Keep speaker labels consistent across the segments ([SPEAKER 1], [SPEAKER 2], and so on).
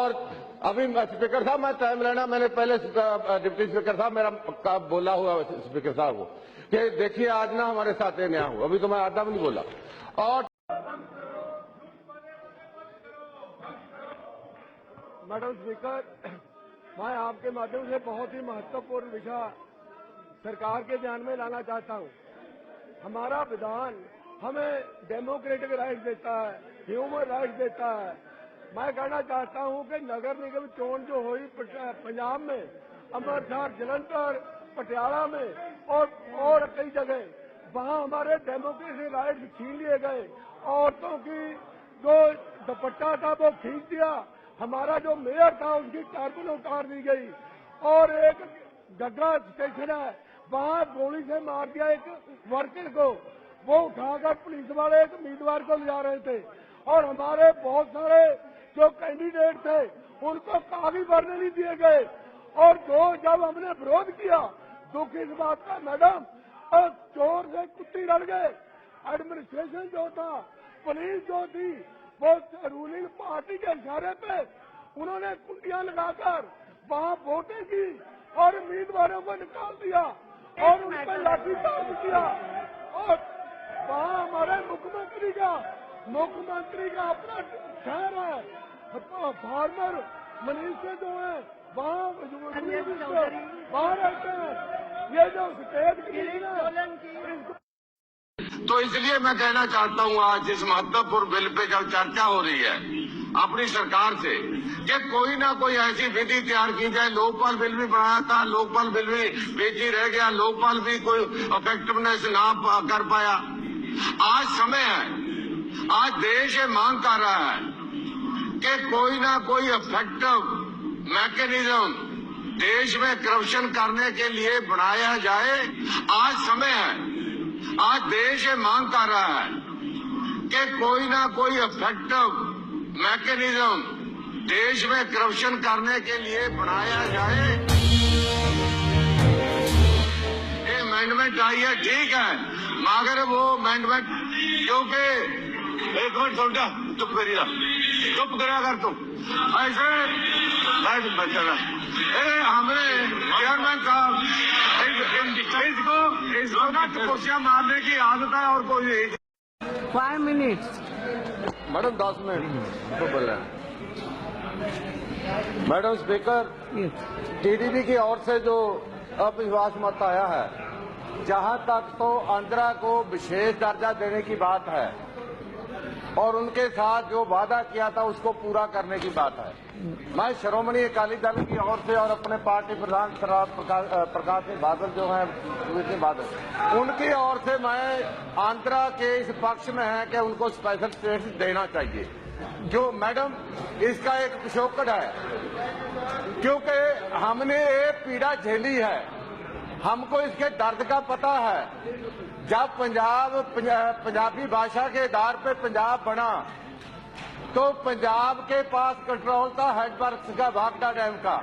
[SPEAKER 1] और अभी स्पीकर साहब मैं टाइम लेना, मैंने पहले डिप्टी स्पीकर साहब मेरा बोला हुआ स्पीकर साहब को कि देखिए आज ना हमारे साथ न्याय हुआ, अभी तो मैं आधा भी नहीं बोला। और
[SPEAKER 2] मैडम स्पीकर, मैं आपके माध्यम से बहुत ही महत्वपूर्ण विषय सरकार के ध्यान में लाना चाहता हूं। हमारा विधान हमें डेमोक्रेटिक राइट देता है, ह्यूमन राइट देता है। मैं कहना चाहता हूं कि नगर निगम चोन जो हुई पंजाब में, अमृतसर, जलंधर, पटियाला में और कई जगह, वहां हमारे डेमोक्रेटिक राइट छीन लिए गए। औरतों की जो दुपट्टा था वो खींच दिया। हमारा जो मेयर था उसकी टारपुल उतार दी गई। और एक गग्गा स्टेशन है, वहां गोली से मार दिया एक वर्कर को। वो उठाकर पुलिस वाले एक उम्मीदवार को ले जा रहे थे। और हमारे बहुत सारे जो कैंडिडेट थे उनको कागज भरने नहीं दिए गए। और जब हमने विरोध किया, दुख इस बात का मैडम, और चोर से कुत्ती लड़ गए। एडमिनिस्ट्रेशन जो था, पुलिस जो थी, वो रूलिंग पार्टी के इशारे पे उन्होंने कुंडियां लगाकर वहां वोटें की और उम्मीदवारों को निकाल दिया और उन पर लाठीचार्ज किया। और वहां हमारे मुख्यमंत्री का अपना शहर है, फार्मर मिनिस्टर जो है वहाँ रहते हैं। ये जो स्टेट की
[SPEAKER 1] तो इसलिए मैं कहना चाहता हूं आज इस महत्वपूर्ण बिल पे जब चर्चा हो रही है अपनी सरकार से कि कोई ना कोई ऐसी विधि तैयार की जाए। लोकपाल बिल भी बनाया था, लोकपाल बिल भी पेची रह गया, लोकपाल भी कोई इफेक्टिवनेस ना कर पाया। आज समय है, आज देश ये मांग कर रहा है कि कोई ना कोई इफेक्टिव मैकेनिज्म देश में करप्शन करने के लिए बनाया जाए। आज समय है, आज देश ये मांग कर रहा है कि कोई ना कोई इफेक्टिव मैकेनिज्म देश में करप्शन करने के लिए बनाया जाए। ये अमेंडमेंट आई है, ठीक है, मगर वो अमेंडमेंट क्योंकि एक मिनट थोड़ा चुप करिएगा, चुप करा कर तुम ऐसे चला। हमने चेयरमैन साहब इसको ना कुर्सियां मारने की आदत है और कोई नहीं।
[SPEAKER 3] 5 मिनट्स
[SPEAKER 1] मैडम 10 मिनट तो बोल रहे हैं। मैडम स्पीकर, टीडीपी की ओर से जो अविश्वास मत आया है, जहां तक तो आंध्रा को विशेष दर्जा देने की बात है और उनके साथ जो वादा किया था उसको पूरा करने की बात है। मैं श्रोमणी अकाली दल की ओर से और अपने पार्टी प्रधान प्रकाश सिंह बादल जो हैं, उनकी ओर से मैं आंध्रा के इस पक्ष में है कि उनको स्पेशल स्टेटस देना चाहिए। जो मैडम इसका एक पिछोकड़ है, क्योंकि हमने ये पीड़ा झेली है, हमको इसके दर्द का पता है। जब पंजाबी भाषा के आधार पे पंजाब बना तो पंजाब के पास कंट्रोल था हेडवर्क्स का, भागड़ा डैम का।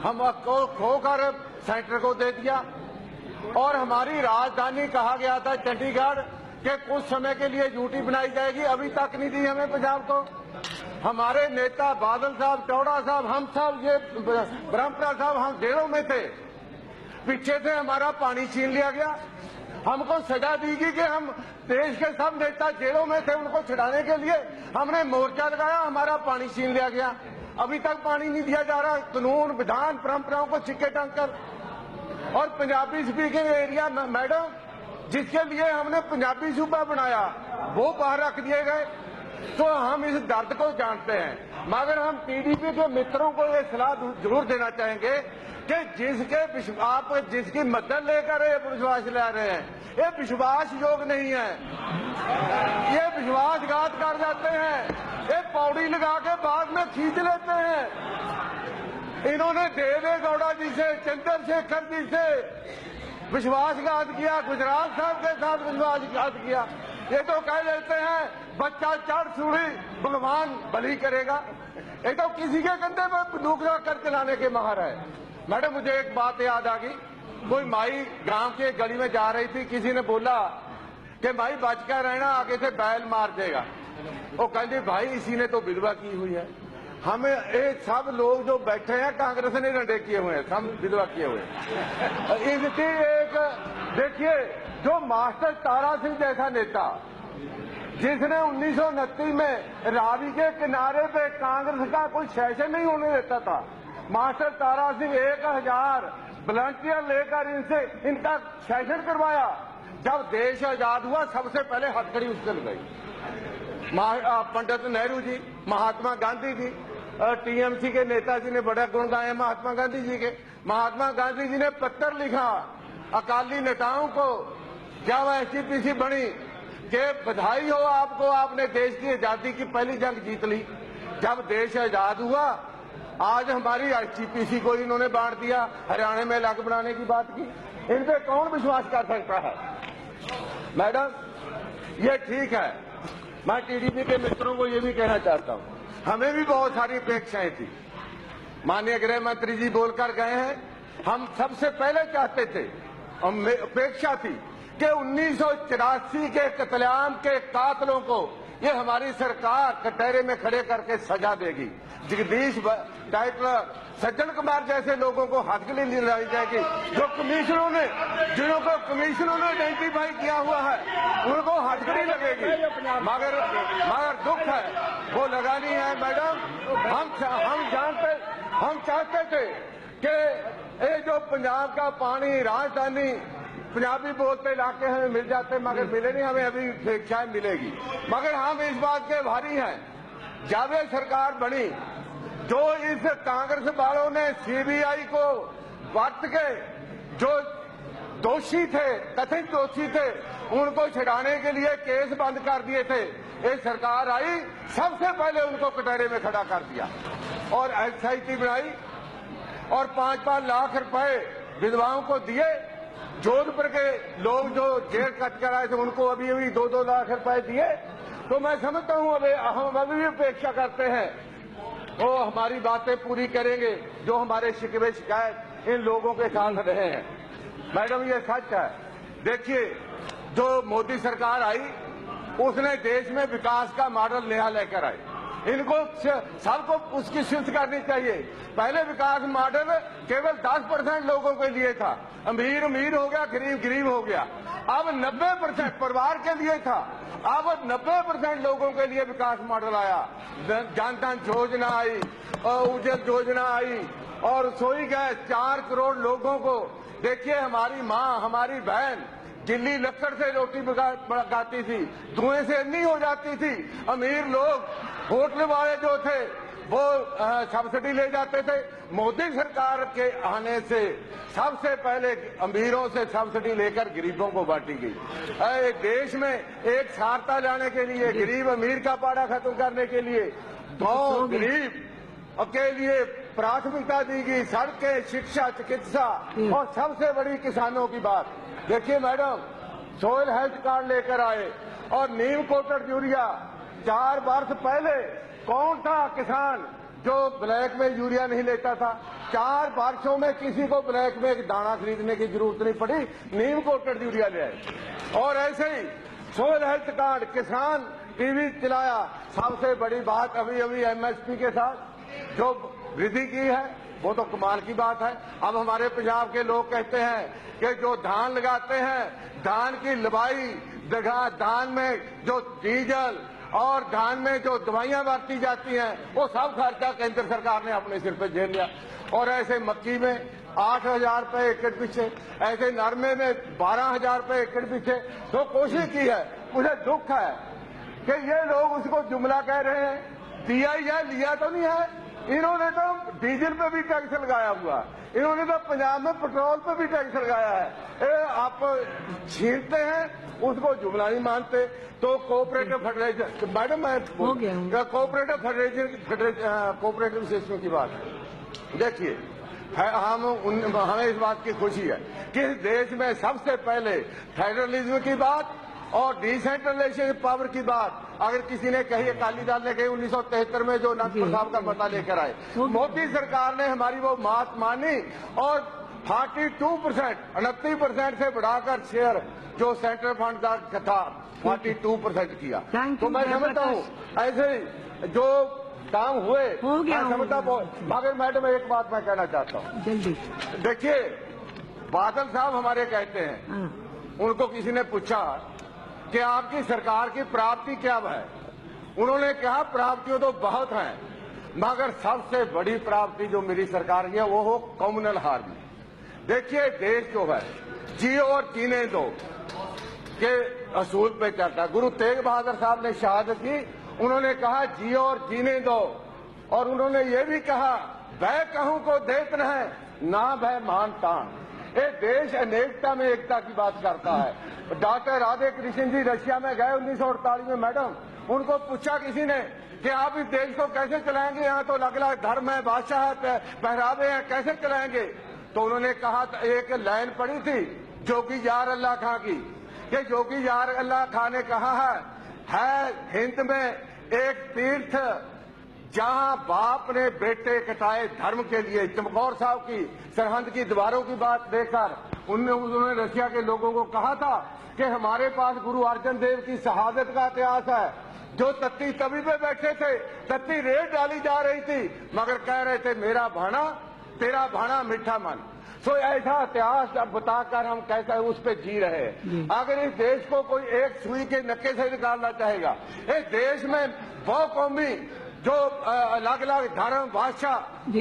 [SPEAKER 1] हम खोकर सेंटर को दे दिया और हमारी राजधानी कहा गया था चंडीगढ़ के कुछ समय के लिए यूटी बनाई जाएगी, अभी तक नहीं दी हमें पंजाब को। हमारे नेता बादल साहब, चौड़ा साहब, हम सब, ये ब्रह्मपुरा साहब, हम जेलों में थे, पीछे से हमारा पानी छीन लिया गया। हमको सजा दी गई कि हम देश के सब नेता जेलों में थे, उनको छुड़ाने के लिए हमने मोर्चा लगाया, हमारा पानी छीन लिया गया। अभी तक पानी नहीं दिया जा रहा। कानून, विधान, परंपराओं को सिक्के टांग कर। और पंजाबी स्पीकिंग एरिया मैडम, जिसके लिए हमने पंजाबी सूबा बनाया, वो बाहर रख दिए गए। तो हम इस दर्द को जानते हैं, मगर हम टीडीपी के मित्रों को ये सलाह जरूर देना चाहेंगे कि आप जिसकी मदद लेकर ये विश्वास ले रहे हैं, ये विश्वास योग नहीं है, ये विश्वासघात कर जाते हैं, ये पौड़ी लगा के बाद में खींच लेते हैं। इन्होंने देवेगौड़ा जी से, चंद्रशेखर जी से विश्वासघात किया, गुजरात साहब के साथ विश्वासघात किया। ये तो कह देते हैं बच्चा चढ़ सूढ़ी भगवान बलि करेगा। ये तो किसी के कंधे पर बंदूक कर चलाने के माहर है। मैडम, मुझे एक बात याद आ गई। कोई माई गांव के गली में जा रही थी, किसी ने बोला कि भाई बच कर रहना, आगे से बैल मार देगा। वो कहती भाई इसी ने तो विधवा की हुई है। हमें ये सब लोग जो बैठे हैं कांग्रेस ने रंडे किए हुए हैं, सब विधवा किए हुए हैं। इसकी एक देखिए, जो मास्टर तारा सिंह जैसा नेता जिसने 1929 में रावी के किनारे पे कांग्रेस का कोई सेशन नहीं होने देता था, मास्टर तारा सिंह 1000 वॉलंटियर लेकर इनका सेशन करवाया। जब देश आजाद हुआ सबसे पहले हथकड़ी उससे लगाई पंडित नेहरू जी, महात्मा गांधी जी, टीएमसी के नेताजी ने बड़ा गुण गाया महात्मा गांधी जी के। महात्मा गांधी जी ने पत्र लिखा अकाली नेताओं को जब एसजीपीसी बनी कि बधाई हो आपको, आपने देश की आजादी की पहली जंग जीत ली। जब देश आजाद हुआ आज हमारी एसजीपीसी को इन्होंने बांट दिया, हरियाणा में अलग बनाने की बात की। इन पे कौन विश्वास कर सकता है? मैडम ये ठीक है, मैं टीडीपी के मित्रों को ये भी कहना चाहता हूं, हमें भी बहुत सारी अपेक्षाएं थी। माननीय गृह मंत्री जी बोलकर गए हैं, हम सबसे पहले चाहते थे, अपेक्षा थी कि 1984 के कत्लेआम के कातलों को ये हमारी सरकार कटहरे में खड़े करके सजा देगी। जगदीश टाइटलर, सज्जन कुमार जैसे लोगों को हथकड़ी दिलाई जाएगी। जो कमिश्नरों ने, जिनको कमिश्नरों ने आइडेंटिफाई किया हुआ है, उनको हथकड़ी लगेगी। मगर दुख है वो लगानी है। मैडम हम चाहते थे कि ये जो पंजाब का पानी, राजधानी पंजाबी बोलते इलाके हमें मिल जाते, मगर मिले नहीं। हमें अभी अपेक्षाएं मिलेगी, मगर हम इस बात के भारी हैं, जब ये सरकार बनी जो इस कांग्रेस वालों ने सीबीआई को वक्त के जो दोषी थे, कथित दोषी थे, उनको छिड़ाने के लिए केस बंद कर दिए थे। ये सरकार आई, सबसे पहले उनको कटहरे में खड़ा कर दिया और एसआईटी बनाई और 5-5 लाख रुपए विधवाओं को दिए। जोधपुर के लोग जो जेल कट कर आए थे उनको अभी 2-2 लाख रुपए दिए। तो मैं समझता हूं अब हम अभी भी अपेक्षा करते हैं वो हमारी बातें पूरी करेंगे, जो हमारे शिकवे शिकायत इन लोगों के साथ रहे हैं। मैडम ये सच है। देखिए, जो मोदी सरकार आई उसने देश में विकास का मॉडल नया लेकर आई। इनको सबको उसकी शिफ्ट करनी चाहिए। पहले विकास मॉडल केवल 10% लोगों के लिए था, अमीर अमीर हो गया, गरीब गरीब हो गया। अब 90% परिवार के लिए था, अब 90% लोगों के लिए विकास मॉडल आया। जन धन योजना आई, उज्जवल योजना आई और रसोई गैस 4 करोड़ लोगों को। देखिए, हमारी माँ, हमारी बहन गिल्ली लकड़ से रोटी पकाती थी, धुएं से नहीं हो जाती थी। अमीर लोग, होटल वाले जो थे वो सब्सिडी ले जाते थे। मोदी सरकार के आने से सबसे पहले अमीरों से सब्सिडी लेकर गरीबों को बांटी गई। देश में एक सारता लाने के लिए, गरीब अमीर का पाड़ा खत्म करने के लिए, गांव गरीब के लिए प्राथमिकता दी गई। सड़कें, शिक्षा, चिकित्सा और सबसे बड़ी किसानों की बात। देखिए मैडम, सोयल हेल्थ कार्ड लेकर आए और नीम कोटेड यूरिया। 4 वर्ष पहले कौन था किसान जो ब्लैक में यूरिया नहीं लेता था? 4 वर्षों में किसी को ब्लैक में एक दाना खरीदने की जरूरत नहीं पड़ी, नीम कोटेड यूरिया ले आए। और ऐसे ही सोयल हेल्थ कार्ड, किसान टीवी चलाया। सबसे बड़ी बात अभी एमएसपी के साथ जो वृद्धि की है वो तो कमाल की बात है। अब हमारे पंजाब के लोग कहते हैं कि जो धान लगाते हैं, धान की लबाई, धान में जो डीजल और धान में जो दवाइयां बरती जाती हैं, वो सब खर्चा केंद्र सरकार ने अपने सिर पे झेल लिया। और ऐसे मक्की में 8,000 रुपए एकड़ पीछे, ऐसे नरमे में 12,000 रुपए एकड़ पीछे। तो कोशिश की है। मुझे दुख है कि ये लोग उसको जुमला कह रहे हैं, दिया या लिया तो नहीं है। इन्होंने तो डीजल पे भी टैक्स लगाया हुआ, इन्होंने तो पंजाब में पेट्रोल पे भी टैक्स लगाया है। आप छीनते हैं, उसको जुमला नहीं मानते। तो कोऑपरेटिव फेडरेशन, मैडम मैं कोऑपरेटिव सिस्टम की बात है। देखिए, हमें इस बात की खुशी है कि इस देश में सबसे पहले फेडरलिज्म की बात और डिसेंट्रलाइजेशन पावर की बात अगर किसी ने कही, अकाली दल ने कही 1973 में जो अनंतपुर साहब का मता लेकर आए, मोदी सरकार ने हमारी वो बात मानी और 42%, 29% से बढ़ाकर शेयर जो सेंट्रल फंड का था 42% किया। तो मैं समझता हूँ ऐसे जो काम हुए,
[SPEAKER 3] हो गया,
[SPEAKER 1] मैं समझता
[SPEAKER 3] हो
[SPEAKER 1] हूँ। मगर मैडम एक बात मैं कहना चाहता हूँ,
[SPEAKER 3] जल्दी।
[SPEAKER 1] देखिए बादल साहब हमारे कहते हैं,
[SPEAKER 3] हाँ,
[SPEAKER 1] उनको किसी ने पूछा कि आपकी सरकार की प्राप्ति क्या है, उन्होंने कहा प्राप्तियां तो बहुत हैं, मगर सबसे बड़ी प्राप्ति जो मेरी सरकार की है वो हो कम्युनल हार्मनी। देखिए देश जो है जियो और जीने दो के असूल पे चलता है। गुरु तेग बहादुर साहब ने शहादत की, उन्होंने कहा जियो और जीने दो, और उन्होंने ये भी कहा भय कहूं को देत न है ना भय मान तान। ये देश अनेकता में एकता की बात करता है। डॉक्टर राधे कृष्ण जी रशिया में गए 1948 में मैडम, उनको पूछा किसी ने कि आप इस देश को कैसे चलाएंगे, यहाँ तो अलग अलग धर्म है, भाषा है, पहरावे हैं, कैसे चलाएंगे? तो उन्होंने कहा, एक लाइन पढ़ी थी जोगी यार अल्लाह खां की, कि जोगी यार अल्लाह खां ने कहा है हिंद में एक तीर्थ जहां बाप ने बेटे कटाए धर्म के लिए। चमकौर साहब की सरहद की दीवारों की बात देखकर उन्होंने रशिया के लोगों को कहा था कि हमारे पास गुरु अर्जन देव की शहादत का इतिहास है, जो तत्ती तवी पे बैठे थे, तत्ती रेत डाली जा रही थी, मगर कह रहे थे मेरा भाना तेरा भाना मीठा मन। तो ऐसा इतिहास अब बताकर हम कैसे उस पे जी रहे हैं। अगर इस देश को कोई एक सुई के नक्के से निकालना चाहेगा, इस देश में बहु कौमी जो अलग अलग धर्म भाषा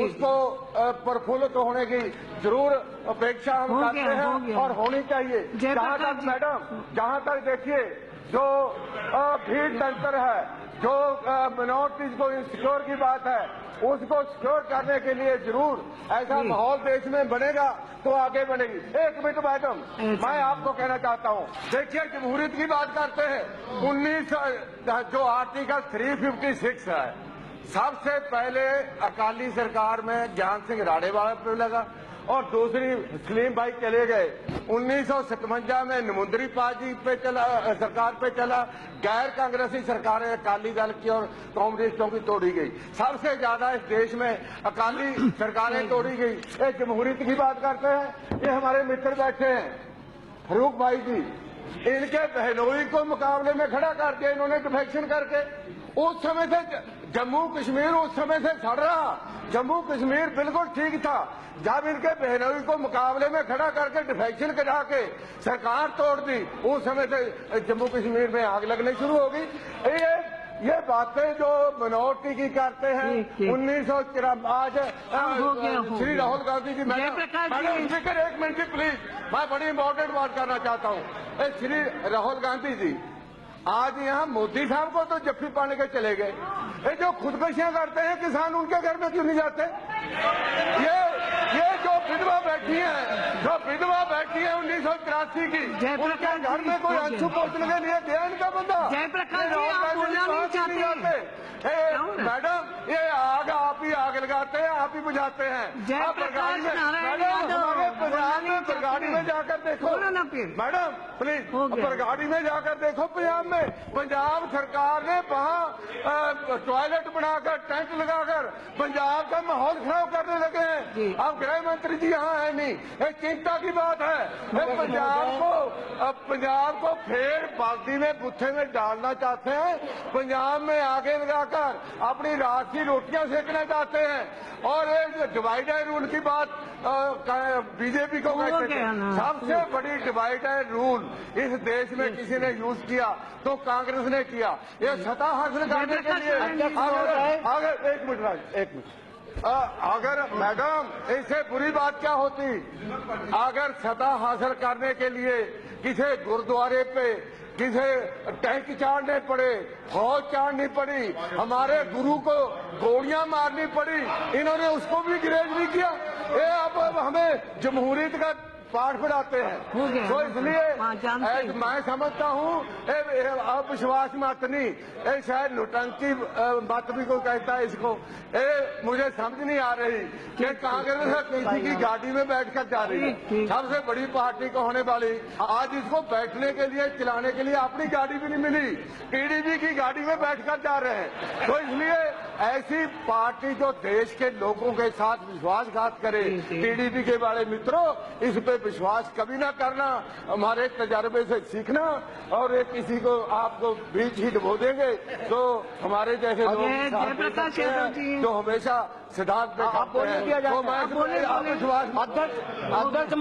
[SPEAKER 1] उसको प्रफुल्लित होने की जरूर अपेक्षा हम करते हैं और होनी चाहिए। जहाँ तक मैडम, जहाँ तक देखिए जो भीड़ तंत्र है, जो मिनोरिटीज को इंसिक्योर की बात है, उसको सिक्योर करने के लिए जरूर ऐसा माहौल देश में बनेगा तो आगे बढ़ेगी। एक मिनट मैडम, मैं आपको कहना चाहता हूँ, देखिए जमहूरियत की बात करते हैं, 19 जो आर्टिकल 356 है, सबसे पहले अकाली सरकार में ज्ञान सिंह राडेवाला पे लगा और दूसरी सलीम भाई चले गए। 1957 में नमुंदरी पाजी पे चला, सरकार पे चला। गैर कांग्रेसी सरकारें अकाली दल की और कांग्रेसियों की तोड़ी गई। सबसे ज्यादा इस देश में अकाली सरकारें तोड़ी गई। ये जमहूरियत की बात करते हैं, ये हमारे मित्र बैठे हैं फरूक भाई जी, इनके बहनोई को मुकाबले में खड़ा कर दिया इन्होंने डिफेक्शन करके। उस समय से जम्मू कश्मीर उस समय से सड़ रहा, जम्मू कश्मीर बिल्कुल ठीक था। जब इनके बहनोई को मुकाबले में खड़ा करके डिफेक्शन करा के सरकार तोड़ दी, उस समय से जम्मू कश्मीर में आग लगने शुरू हो गई। ये बातें जो मिनोरिटी की करते हैं 1994 आज श्री राहुल गांधी जी, मैडम स्पीकर एक मिनट जी प्लीज, मैं बड़ी इंपॉर्टेंट बात करना चाहता हूँ। श्री राहुल गांधी जी आज यहाँ मोदी साहब को तो जफ्फी पाने के चले गए। ये जो खुदकुशियां करते हैं किसान, उनके घर में क्यों नहीं जाते? ये जो विधवा बैठी है, जो विधवा बैठी है 1983 की, उनके घर में कोई अंशु पोषण के लिए गया इनका बंदा? मैडम ये आग आप ही आग लगाते हैं, आप ही बुझाते हैं। आप बरगाड़ी में, मैडम हमारे पंजाब में बरगाड़ी में जाकर देखो मैडम प्लीज, बरगाड़ी में जाकर देखो पंजाब में, पंजाब सरकार ने वहाँ टॉयलेट बनाकर टेंट लगाकर पंजाब का माहौल खराब करने लगे हैं। अब गृह मंत्री जी यहाँ है नहीं, एक चिंता की बात है। पंजाब को फिर बाल्टी में गुत्थे में डालना चाहते हैं, पंजाब में आगे लगाकर अपनी रात की रोटियां सेकना चाहते हैं। और ये डिवाइड एंड रूल की बात बीजेपी को कहते हैं, सबसे बड़ी डिवाइड एंड रूल इस देश में किसी ने यूज किया तो कांग्रेस ने किया। ये सत्ता हासिल करने के लिए अगर एक मिनट अगर मैडम इससे बुरी बात क्या होती, अगर सत्ता हासिल करने के लिए किसी गुरुद्वारे पे किसे टैंक चाड़ने पड़े, फौज चाड़नी पड़ी, हमारे गुरु को गोलियां मारनी पड़ी, इन्होंने उसको भी गिरेज नहीं किया। ये अब हमें जमहूरियत का पाठ पढ़ाते हैं। तो इसलिए मैं समझता हूँ अविश्वास मत नहीं, शायद नौटंकी मत भी कोई कहता है इसको। मुझे समझ नहीं आ रही कि कांग्रेस किसी की गाड़ी में बैठकर जा रही है, सबसे बड़ी पार्टी को होने वाली, आज इसको बैठने के लिए चलाने के लिए अपनी गाड़ी भी नहीं मिली, टीडीपी की गाड़ी में बैठकर जा रहे हैं। तो इसलिए ऐसी पार्टी जो देश के लोगों के साथ विश्वासघात करे, टीडीपी के बड़े मित्रों, इस पे विश्वास कभी ना करना, हमारे तजर्बे से सीखना। और एक किसी को आपको बीच ही डुबो देंगे तो हमारे जैसे लोग
[SPEAKER 3] जयप्रकाश यादव जी,
[SPEAKER 1] जो हमेशा सिद्धांत पे
[SPEAKER 4] आप बोलिए,
[SPEAKER 1] तो मैं
[SPEAKER 3] बोलिए,
[SPEAKER 1] आप विश्वास
[SPEAKER 4] अध्यक्ष